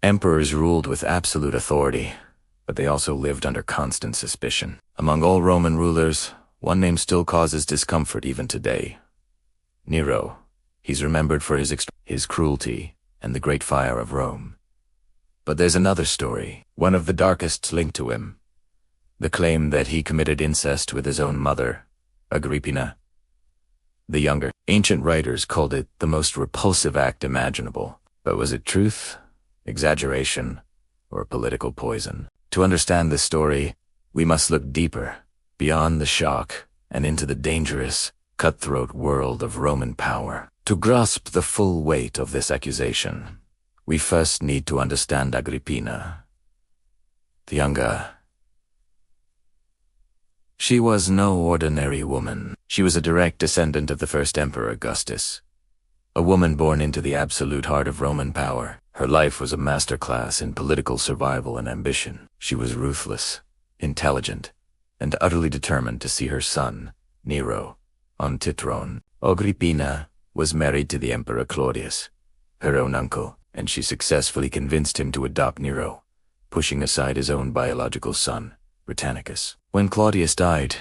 Emperors ruled with absolute authority, but they also lived under constant suspicion. Among all Roman rulers, one name still causes discomfort even today. Nero. He's remembered for his cruelty and the Great Fire of Rome. But there's another story, one of the darkest linked to him. The claim that he committed incest with his own mother, Agrippina the Younger. Ancient writers called it the most repulsive act imaginable. But was it truth, exaggeration, or political poison? To understand this story, we must look deeper, beyond the shock, and into the dangerous, cutthroat world of Roman power. To grasp the full weight of this accusation, we first need to understand Agrippina the Younger. She was no ordinary woman. She was a direct descendant of the first Emperor Augustus, a woman born into the absolute heart of Roman power. Her life was a masterclass in political survival and ambition. She was ruthless, intelligent, and utterly determined to see her son, Nero, on the throne. Agrippina was married to the Emperor Claudius, her own uncle, and she successfully convinced him to adopt Nero, pushing aside his own biological son, Britannicus. When Claudius died,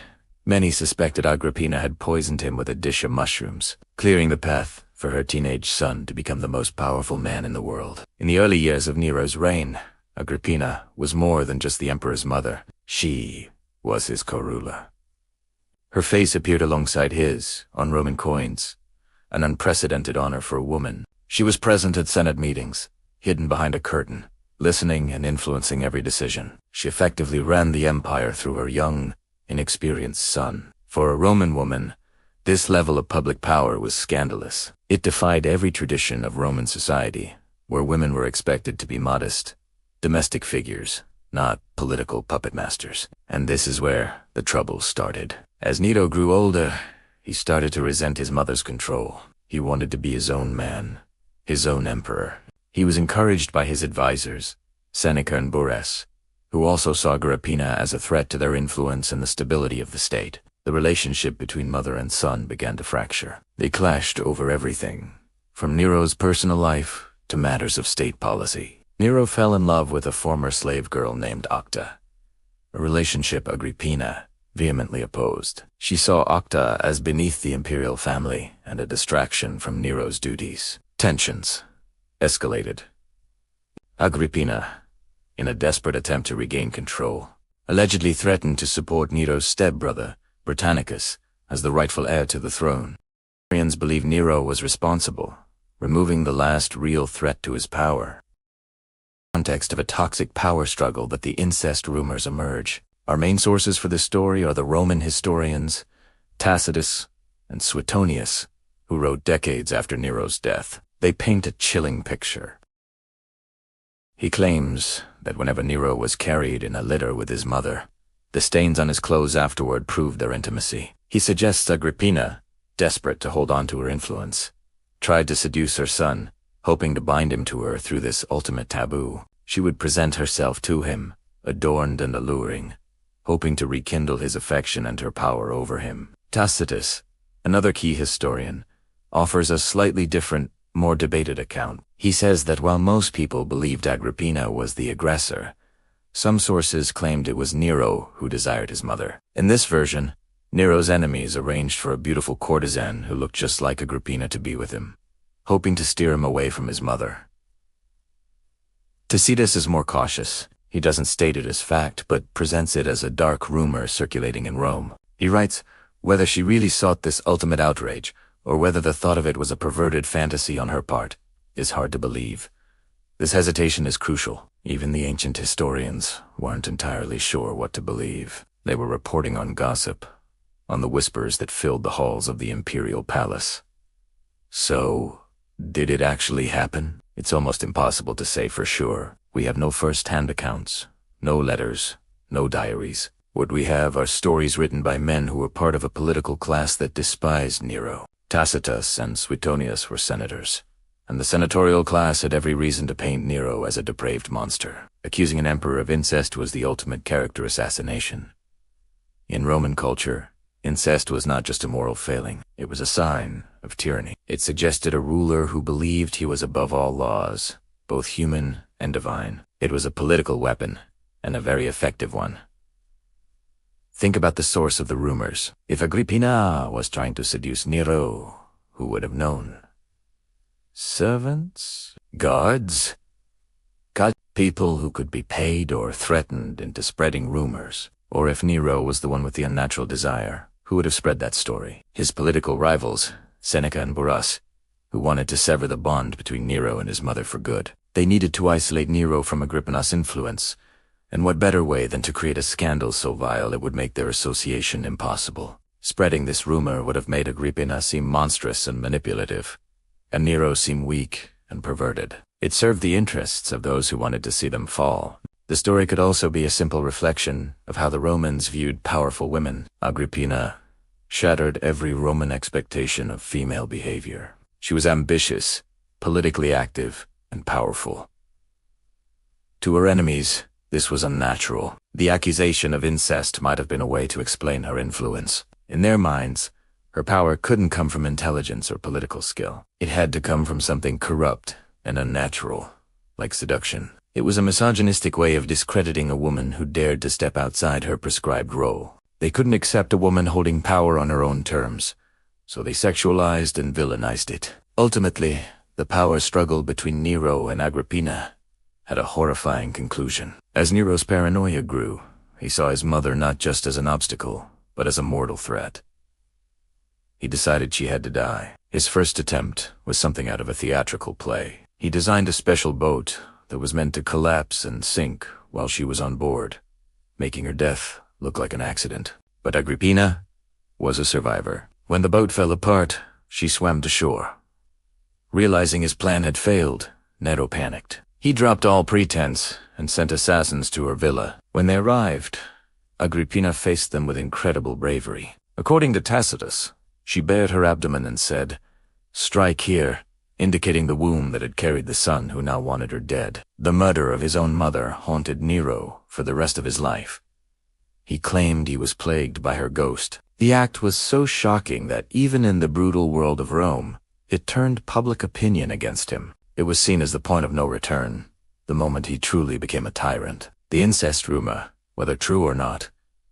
many suspected Agrippina had poisoned him with a dish of mushrooms, clearing the path for her teenage son to become the most powerful man in the world. In the early years of Nero's reign, Agrippina was more than just the emperor's mother. She was his co-ruler. Her face appeared alongside his on Roman coins, an unprecedented honor for a woman. She was present at Senate meetings, hidden behind a curtain, listening and influencing every decision. She effectively ran the empire through her young, inexperienced son. For a Roman woman, this level of public power was scandalous. It defied every tradition of Roman society, where women were expected to be modest, domestic figures, not political puppet masters. And this is where the trouble started. As Nero grew older, he started to resent his mother's control. He wanted to be his own man, his own emperor. He was encouraged by his advisors, Seneca and Burrus, who also saw Agrippina as a threat to their influence and the stability of the state. The relationship between mother and son began to fracture. They clashed over everything, from Nero's personal life to matters of state policy. Nero fell in love with a former slave girl named Octa, a relationship Agrippina vehemently opposed. She saw Octa as beneath the imperial family and a distraction from Nero's duties. Tensions escalated. Agrippina, in a desperate attempt to regain control, allegedly threatened to support Nero's stepbrother, Britannicus, as the rightful heir to the throne. Historians believe Nero was responsible, removing the last real threat to his power. In the context of a toxic power struggle that the incest rumors emerge. Our main sources for this story are the Roman historians Tacitus and Suetonius, who wrote decades after Nero's death. They paint a chilling picture. He claims that whenever Nero was carried in a litter with his mother, the stains on his clothes afterward proved their intimacy. He suggests Agrippina, desperate to hold on to her influence, tried to seduce her son, hoping to bind him to her through this ultimate taboo. She would present herself to him, adorned and alluring, hoping to rekindle his affection and her power over him. Tacitus, another key historian, offers a slightly different, more debated account. He says that while most people believed Agrippina was the aggressor, some sources claimed it was Nero who desired his mother. In this version, Nero's enemies arranged for a beautiful courtesan who looked just like Agrippina to be with him, hoping to steer him away from his mother. Tacitus is more cautious. He doesn't state it as fact, but presents it as a dark rumor circulating in Rome. He writes, whether she really sought this ultimate outrage, or whether the thought of it was a perverted fantasy on her part, is hard to believe. This hesitation is crucial. Even the ancient historians weren't entirely sure what to believe. They were reporting on gossip, on the whispers that filled the halls of the imperial palace. So, did it actually happen? It's almost impossible to say for sure. We have no first-hand accounts, no letters, no diaries. What we have are stories written by men who were part of a political class that despised Nero. Tacitus and Suetonius were senators, and the senatorial class had every reason to paint Nero as a depraved monster. Accusing an emperor of incest was the ultimate character assassination. In Roman culture, incest was not just a moral failing, it was a sign of tyranny. It suggested a ruler who believed he was above all laws, both human and divine. It was a political weapon, and a very effective one. Think about the source of the rumors. If Agrippina was trying to seduce Nero, who would have known? Servants? Guards? People who could be paid or threatened into spreading rumors. Or if Nero was the one with the unnatural desire, who would have spread that story? His political rivals, Seneca and Burrus, who wanted to sever the bond between Nero and his mother for good. They needed to isolate Nero from Agrippina's influence, and what better way than to create a scandal so vile it would make their association impossible? Spreading this rumor would have made Agrippina seem monstrous and manipulative, and Nero seem weak and perverted. It served the interests of those who wanted to see them fall. The story could also be a simple reflection of how the Romans viewed powerful women. Agrippina shattered every Roman expectation of female behavior. She was ambitious, politically active, and powerful. To her enemies, this was unnatural. The accusation of incest might have been a way to explain her influence. In their minds, her power couldn't come from intelligence or political skill. It had to come from something corrupt and unnatural, like seduction. It was a misogynistic way of discrediting a woman who dared to step outside her prescribed role. They couldn't accept a woman holding power on her own terms, so they sexualized and villainized it. Ultimately, the power struggle between Nero and Agrippina had a horrifying conclusion. As Nero's paranoia grew, he saw his mother not just as an obstacle, but as a mortal threat. He decided she had to die. His first attempt was something out of a theatrical play. He designed a special boat that was meant to collapse and sink while she was on board, making her death look like an accident. But Agrippina was a survivor. When the boat fell apart, she swam to shore. Realizing his plan had failed, Nero panicked. He dropped all pretense and sent assassins to her villa. When they arrived, Agrippina faced them with incredible bravery. According to Tacitus, she bared her abdomen and said, "Strike here," indicating the womb that had carried the son who now wanted her dead. The murder of his own mother haunted Nero for the rest of his life. He claimed he was plagued by her ghost. The act was so shocking that even in the brutal world of Rome, it turned public opinion against him. It was seen as the point of no return, the moment he truly became a tyrant. The incest rumor, whether true or not,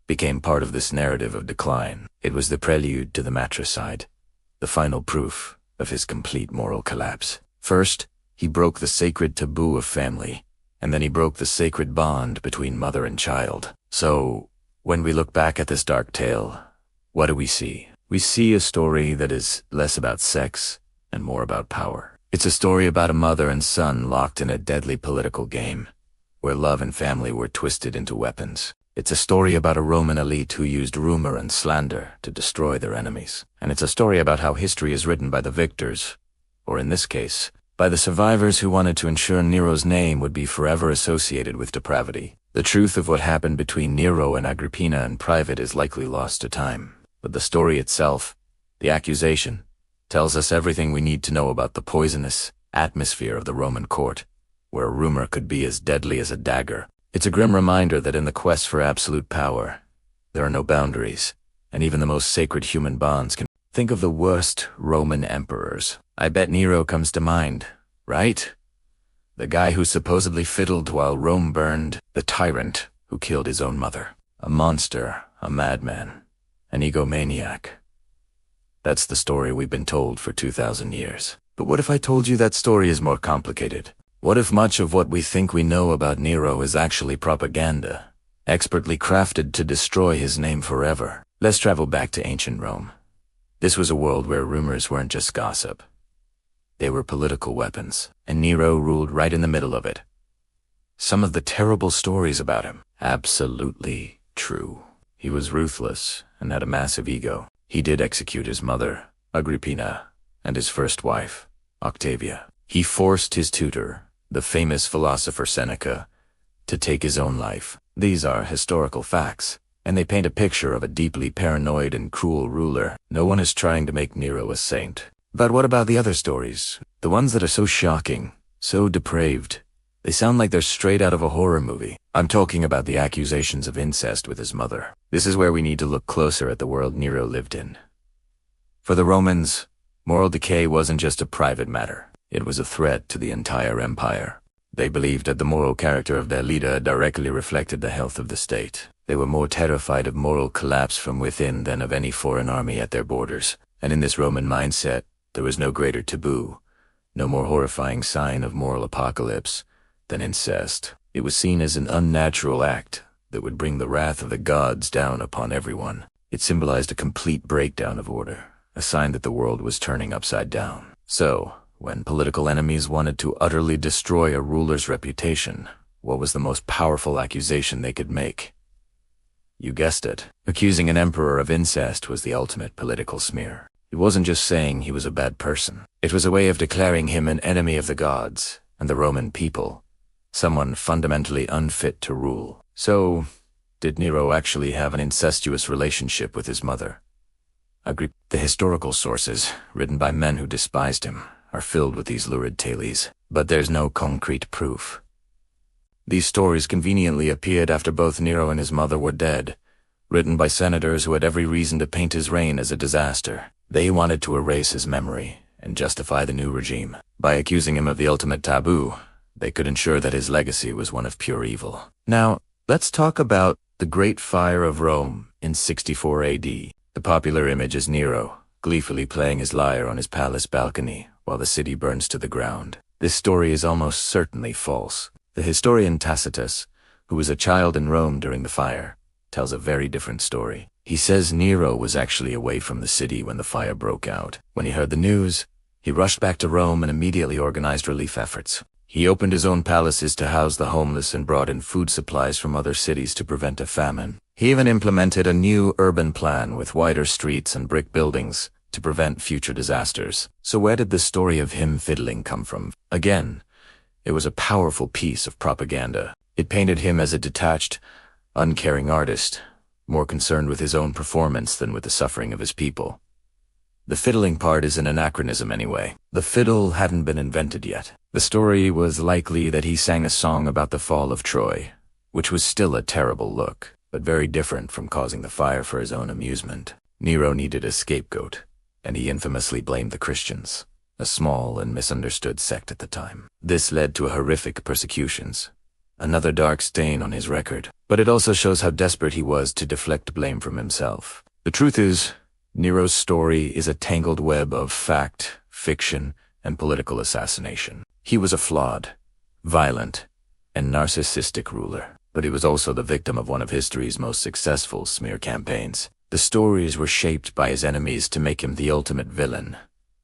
became part of this narrative of decline. It was the prelude to the matricide, the final proof of his complete moral collapse. First, he broke the sacred taboo of family, and then he broke the sacred bond between mother and child. So, when we look back at this dark tale, what do we see? We see a story that is less about sex and more about power. It's a story about a mother and son locked in a deadly political game, where love and family were twisted into weapons. It's a story about a Roman elite who used rumor and slander to destroy their enemies. And it's a story about how history is written by the victors, or in this case, by the survivors who wanted to ensure Nero's name would be forever associated with depravity. The truth of what happened between Nero and Agrippina in private is likely lost to time. But the story itself, the accusation, tells us everything we need to know about the poisonous atmosphere of the Roman court, where rumor could be as deadly as a dagger. It's a grim reminder that in the quest for absolute power, there are no boundaries, and even the most sacred human bonds can... Think of the worst Roman emperors. I bet Nero comes to mind, right? The guy who supposedly fiddled while Rome burned, the tyrant who killed his own mother. A monster, a madman, an egomaniac. That's the story we've been told for 2,000 years. But what if I told you that story is more complicated? What if much of what we think we know about Nero is actually propaganda, expertly crafted to destroy his name forever? Let's travel back to ancient Rome. This was a world where rumors weren't just gossip. They were political weapons, and Nero ruled right in the middle of it. Some of the terrible stories about him, absolutely true. He was ruthless and had a massive ego. He did execute his mother, Agrippina, and his first wife, Octavia. He forced his tutor, the famous philosopher Seneca, to take his own life. These are historical facts, and they paint a picture of a deeply paranoid and cruel ruler. No one is trying to make Nero a saint. But what about the other stories? The ones that are so shocking, so depraved. They sound like they're straight out of a horror movie. I'm talking about the accusations of incest with his mother. This is where we need to look closer at the world Nero lived in. For the Romans, moral decay wasn't just a private matter. It was a threat to the entire empire. They believed that the moral character of their leader directly reflected the health of the state. They were more terrified of moral collapse from within than of any foreign army at their borders. And in this Roman mindset, there was no greater taboo, no more horrifying sign of moral apocalypse than incest. It was seen as an unnatural act that would bring the wrath of the gods down upon everyone. It symbolized a complete breakdown of order, a sign that the world was turning upside down. So, when political enemies wanted to utterly destroy a ruler's reputation, what was the most powerful accusation they could make? You guessed it. Accusing an emperor of incest was the ultimate political smear. It wasn't just saying he was a bad person. It was a way of declaring him an enemy of the gods and the Roman people, someone fundamentally unfit to rule. So, did Nero actually have an incestuous relationship with his mother? The historical sources, written by men who despised him, are filled with these lurid tales, but there's no concrete proof. These stories conveniently appeared after both Nero and his mother were dead, written by senators who had every reason to paint his reign as a disaster. They wanted to erase his memory and justify the new regime. By accusing him of the ultimate taboo, they could ensure that his legacy was one of pure evil. Now, let's talk about the Great Fire of Rome in 64 AD. The popular image is Nero, gleefully playing his lyre on his palace balcony while the city burns to the ground. This story is almost certainly false. The historian Tacitus, who was a child in Rome during the fire, tells a very different story. He says Nero was actually away from the city when the fire broke out. When he heard the news, he rushed back to Rome and immediately organized relief efforts. He opened his own palaces to house the homeless and brought in food supplies from other cities to prevent a famine. He even implemented a new urban plan with wider streets and brick buildings to prevent future disasters. So where did the story of him fiddling come from? Again, it was a powerful piece of propaganda. It painted him as a detached, uncaring artist, more concerned with his own performance than with the suffering of his people. The fiddling part is an anachronism anyway. The fiddle hadn't been invented yet. The story was likely that he sang a song about the fall of Troy, which was still a terrible look, but very different from causing the fire for his own amusement. Nero needed a scapegoat, and he infamously blamed the Christians, a small and misunderstood sect at the time. This led to horrific persecutions, another dark stain on his record, but it also shows how desperate he was to deflect blame from himself. The truth is, Nero's story is a tangled web of fact, fiction, and political assassination. He was a flawed, violent, and narcissistic ruler, but he was also the victim of one of history's most successful smear campaigns. The stories were shaped by his enemies to make him the ultimate villain,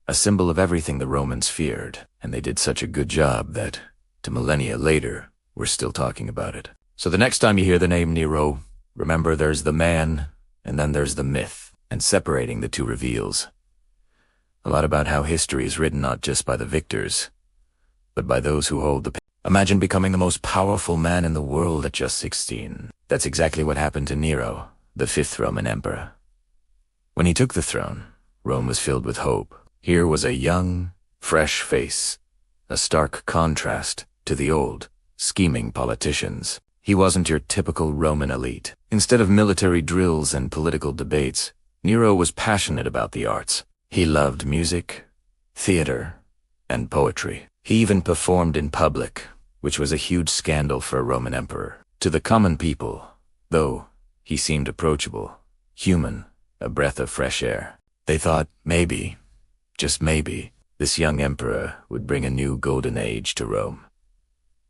a symbol of everything the Romans feared, and they did such a good job that, to millennia later, we're still talking about it. So the next time you hear the name Nero, remember there's the man, and then there's the myth, and separating the two reveals a lot about how history is written not just by the victors, but by those who hold the pen. Imagine becoming the most powerful man in the world at just 16. That's exactly what happened to Nero, the fifth Roman emperor. When he took the throne, Rome was filled with hope. Here was a young, fresh face, a stark contrast to the old, scheming politicians. He wasn't your typical Roman elite. Instead of military drills and political debates, Nero was passionate about the arts. He loved music, theater, and poetry. He even performed in public, which was a huge scandal for a Roman emperor. To the common people, though, he seemed approachable, human, a breath of fresh air. They thought maybe, just maybe, this young emperor would bring a new golden age to Rome.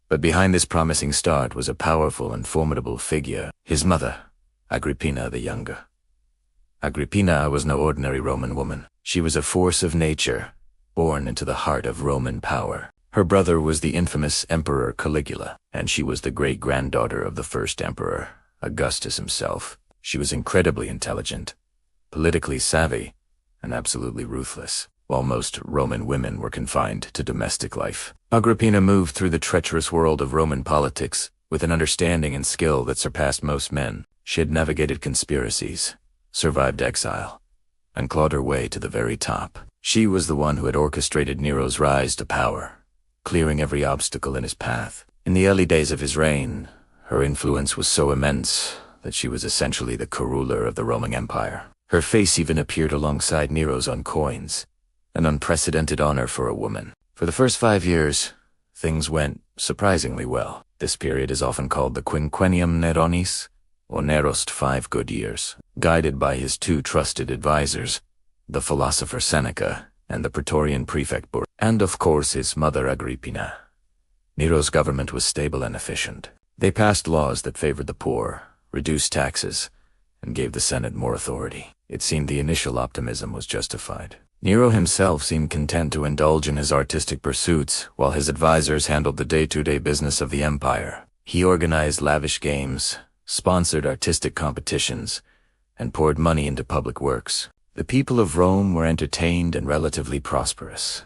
But behind this promising start was a powerful and formidable figure, his mother, Agrippina the Younger. Agrippina was no ordinary Roman woman. She was a force of nature, born into the heart of Roman power. Her brother was the infamous Emperor Caligula, and she was the great-granddaughter of the first emperor, Augustus himself. She was incredibly intelligent, politically savvy, and absolutely ruthless. While most Roman women were confined to domestic life, Agrippina moved through the treacherous world of Roman politics with an understanding and skill that surpassed most men. She had navigated conspiracies, survived exile, and clawed her way to the very top. She was the one who had orchestrated Nero's rise to power, clearing every obstacle in his path. In the early days of his reign, her influence was so immense that she was essentially the co-ruler of the Roman Empire. Her face even appeared alongside Nero's on coins, an unprecedented honor for a woman. For the first 5 years, things went surprisingly well. This period is often called the Quinquennium Neronis, or Nero's 5 good years. Guided by his 2 trusted advisors, the philosopher Seneca and the Praetorian prefect Bur, and of course his mother Agrippina, Nero's government was stable and efficient. They passed laws that favored the poor, reduced taxes, and gave the Senate more authority. It seemed the initial optimism was justified. Nero himself seemed content to indulge in his artistic pursuits, while his advisors handled the day-to-day business of the empire. He organized lavish games, sponsored artistic competitions, and poured money into public works. The people of Rome were entertained and relatively prosperous.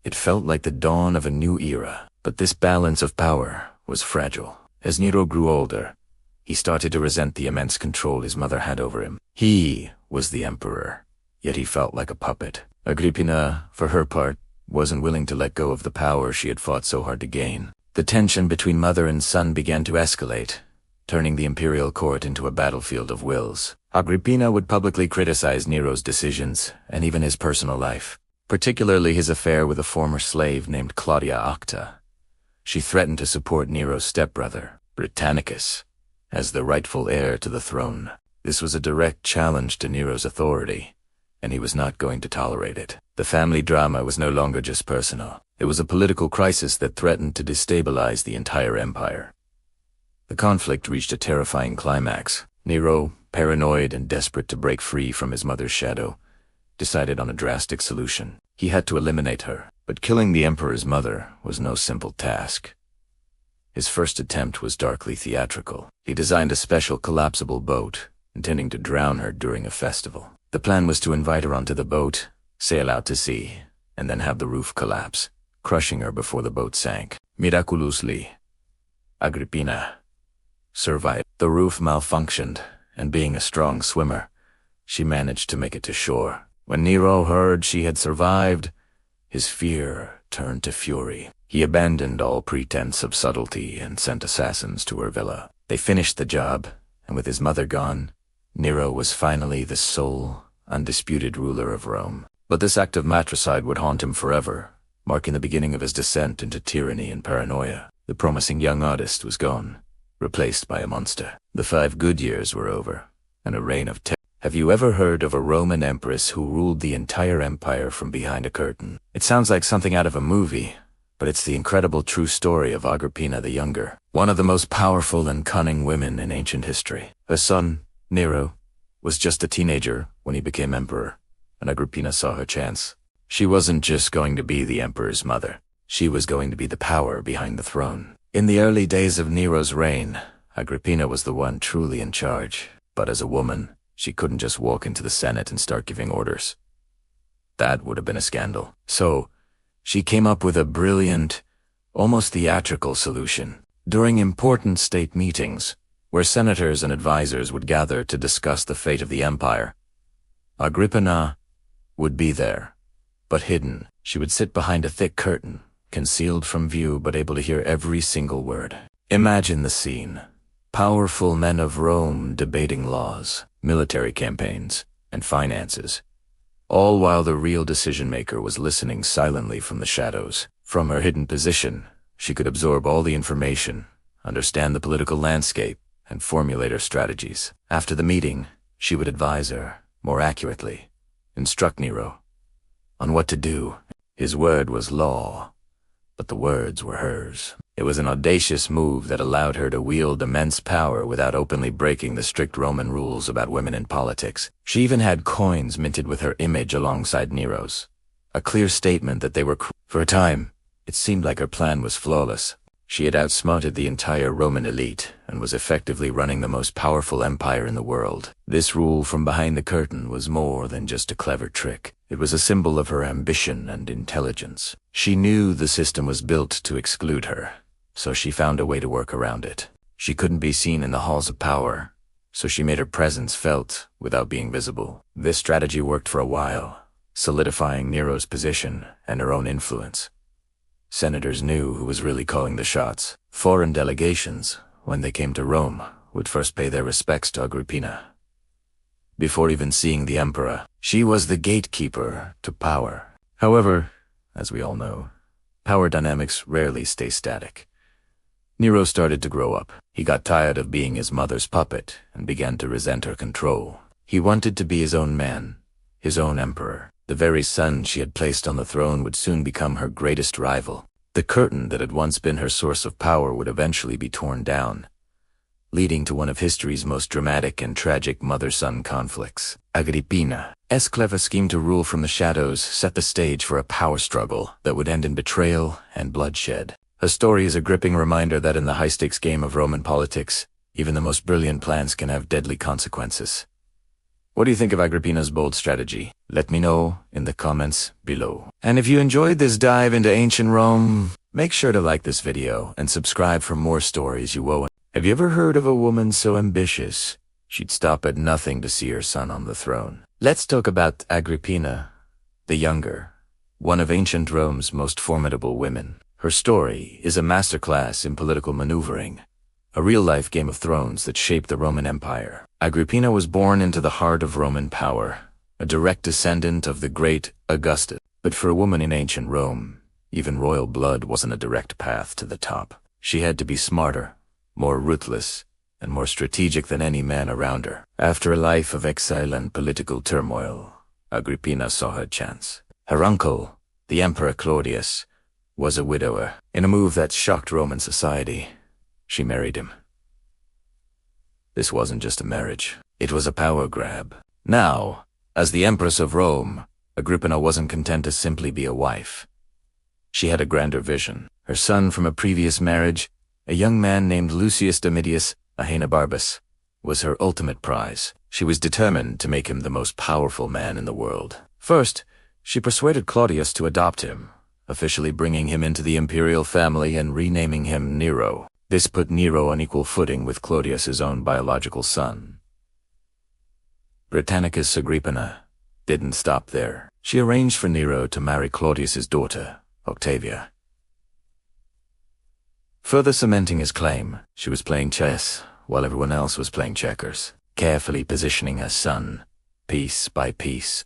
It felt like the dawn of a new era, but this balance of power was fragile. As Nero grew older, he started to resent the immense control his mother had over him. He was the emperor, yet he felt like a puppet. Agrippina, for her part, wasn't willing to let go of the power she had fought so hard to gain. The tension between mother and son began to escalate, turning the imperial court into a battlefield of wills. Agrippina would publicly criticize Nero's decisions and even his personal life, particularly his affair with a former slave named Claudia Acta. She threatened to support Nero's stepbrother, Britannicus, as the rightful heir to the throne. This was a direct challenge to Nero's authority, and he was not going to tolerate it. The family drama was no longer just personal. It was a political crisis that threatened to destabilize the entire empire. The conflict reached a terrifying climax. Nero, paranoid and desperate to break free from his mother's shadow, decided on a drastic solution. He had to eliminate her, but killing the emperor's mother was no simple task. His first attempt was darkly theatrical. He designed a special collapsible boat, intending to drown her during a festival. The plan was to invite her onto the boat, sail out to sea, and then have the roof collapse, crushing her before the boat sank. Miraculously, Agrippina survived. The roof malfunctioned, and being a strong swimmer, she managed to make it to shore. When Nero heard she had survived, his fear turned to fury. He abandoned all pretense of subtlety and sent assassins to her villa. They finished the job, and with his mother gone, Nero was finally the sole, undisputed ruler of Rome. But this act of matricide would haunt him forever, marking the beginning of his descent into tyranny and paranoia. The promising young artist was gone, replaced by a monster. The 5 good years were over, and a reign of terror. Have you ever heard of a Roman empress who ruled the entire empire from behind a curtain? It sounds like something out of a movie, but it's the incredible true story of Agrippina the Younger, one of the most powerful and cunning women in ancient history. Her son, Nero, was just a teenager when he became emperor, and Agrippina saw her chance. She wasn't just going to be the emperor's mother. She was going to be the power behind the throne. In the early days of Nero's reign, Agrippina was the one truly in charge, but as a woman, she couldn't just walk into the Senate and start giving orders. That would have been a scandal. So, she came up with a brilliant, almost theatrical solution. During important state meetings, where senators and advisors would gather to discuss the fate of the empire, Agrippina would be there, but hidden. She would sit behind a thick curtain, concealed from view but able to hear every single word. Imagine the scene. Powerful men of Rome debating laws, military campaigns, and finances, all while the real decision-maker was listening silently from the shadows. From her hidden position, she could absorb all the information, understand the political landscape, and formulate her strategies. After the meeting, she would advise her, more accurately, instruct Nero on what to do. His word was law, but the words were hers. It was an audacious move that allowed her to wield immense power without openly breaking the strict Roman rules about women in politics. She even had coins minted with her image alongside Nero's, a clear statement that they were For a time, it seemed like her plan was flawless. She had outsmarted the entire Roman elite and was effectively running the most powerful empire in the world. This rule from behind the curtain was more than just a clever trick. It was a symbol of her ambition and intelligence. She knew the system was built to exclude her, so she found a way to work around it. She couldn't be seen in the halls of power, so she made her presence felt without being visible. This strategy worked for a while, solidifying Nero's position and her own influence. Senators knew who was really calling the shots. Foreign delegations, when they came to Rome, would first pay their respects to Agrippina. Before even seeing the emperor, she was the gatekeeper to power. However, as we all know, Power dynamics rarely stay static. Nero started to grow up. He got tired of being his mother's puppet and began to resent her control. He wanted to be his own man, his own emperor. The very son she had placed on the throne would soon become her greatest rival. The curtain that had once been her source of power would eventually be torn down, leading to one of history's most dramatic and tragic mother-son conflicts. Agrippina's clever scheme to rule from the shadows set the stage for a power struggle that would end in betrayal and bloodshed. Her story is a gripping reminder that in the high-stakes game of Roman politics, even the most brilliant plans can have deadly consequences. What do you think of Agrippina's bold strategy? Let me know in the comments below. And if you enjoyed this dive into ancient Rome, make sure to like this video and subscribe for more stories you won't. Have you ever heard of a woman so ambitious she'd stop at nothing to see her son on the throne? Let's talk about Agrippina the Younger, one of ancient Rome's most formidable women. Her story is a masterclass in political maneuvering, a real-life Game of Thrones that shaped the Roman Empire. Agrippina was born into the heart of Roman power, a direct descendant of the great Augustus. But for a woman in ancient Rome, even royal blood wasn't a direct path to the top. She had to be smarter, more ruthless, and more strategic than any man around her. After a life of exile and political turmoil, Agrippina saw her chance. Her uncle, the Emperor Claudius, was a widower. In a move that shocked Roman society, she married him. This wasn't just a marriage, it was a power grab. Now, as the Empress of Rome, Agrippina wasn't content to simply be a wife. She had a grander vision. Her son from a previous marriage, a young man named Lucius Domitius Ahenobarbus, was her ultimate prize. She was determined to make him the most powerful man in the world. First, she persuaded Claudius to adopt him, officially bringing him into the imperial family and renaming him Nero. This put Nero on equal footing with Claudius's own biological son. Britannicus Agrippina didn't stop there. She arranged for Nero to marry Claudius's daughter, Octavia. Further cementing his claim, she was playing chess while everyone else was playing checkers, carefully positioning her son, piece by piece,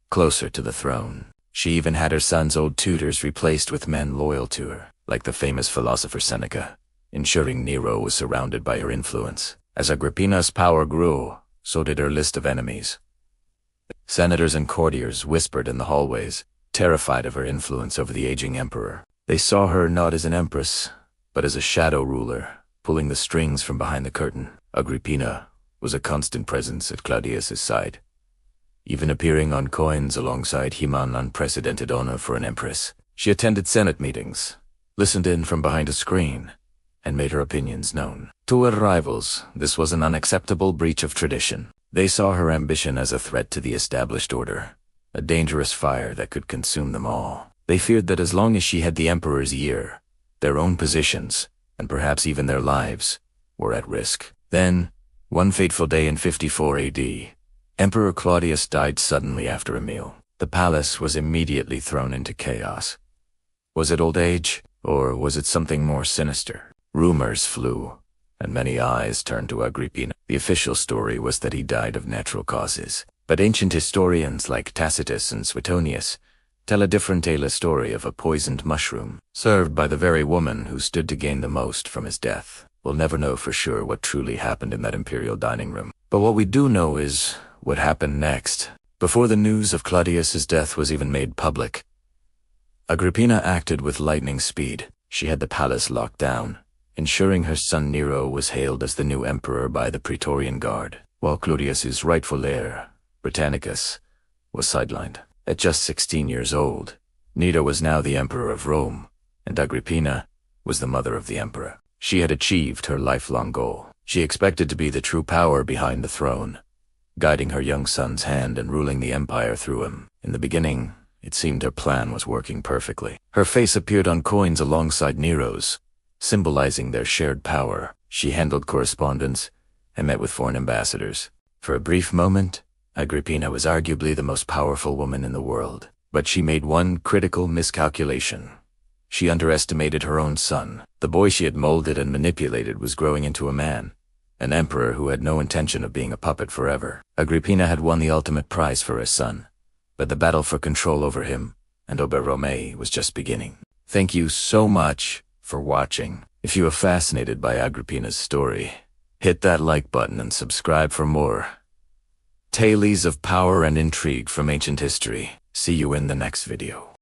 closer to the throne. She even had her son's old tutors replaced with men loyal to her, like the famous philosopher Seneca, ensuring Nero was surrounded by her influence. As Agrippina's power grew, so did her list of enemies. Senators and courtiers whispered in the hallways, terrified of her influence over the aging emperor. They saw her not as an empress, but as a shadow ruler, pulling the strings from behind the curtain. Agrippina was a constant presence at Claudius's side, even appearing on coins alongside him, an unprecedented honor for an empress. She attended Senate meetings, listened in from behind a screen, and made her opinions known. To her rivals, this was an unacceptable breach of tradition. They saw her ambition as a threat to the established order, a dangerous fire that could consume them all. They feared that as long as she had the emperor's ear, their own positions, and perhaps even their lives, were at risk. Then, one fateful day in 54 AD, Emperor Claudius died suddenly after a meal. The palace was immediately thrown into chaos. Was it old age, or was it something more sinister? Rumors flew, and many eyes turned to Agrippina. The official story was that he died of natural causes, but ancient historians like Tacitus and Suetonius tell a different tale, a story of a poisoned mushroom, served by the very woman who stood to gain the most from his death. We'll never know for sure what truly happened in that imperial dining room. But what we do know is what happened next. Before the news of Claudius's death was even made public, Agrippina acted with lightning speed. She had the palace locked down, ensuring her son Nero was hailed as the new emperor by the Praetorian Guard, while Claudius's rightful heir, Britannicus, was sidelined. At just 16 years old, Nero was now the emperor of Rome, and Agrippina was the mother of the emperor. She had achieved her lifelong goal. She expected to be the true power behind the throne, guiding her young son's hand and ruling the empire through him. In the beginning, it seemed her plan was working perfectly. Her face appeared on coins alongside Nero's, symbolizing their shared power. She handled correspondence and met with foreign ambassadors. For a brief moment, Agrippina was arguably the most powerful woman in the world. But she made one critical miscalculation. She underestimated her own son. The boy she had molded and manipulated was growing into a man, an emperor who had no intention of being a puppet forever. Agrippina had won the ultimate prize for her son, but the battle for control over him and over Rome was just beginning. Thank you so much for watching. If you are fascinated by Agrippina's story, hit that like button and subscribe for more tales of power and intrigue from ancient history. See you in the next video.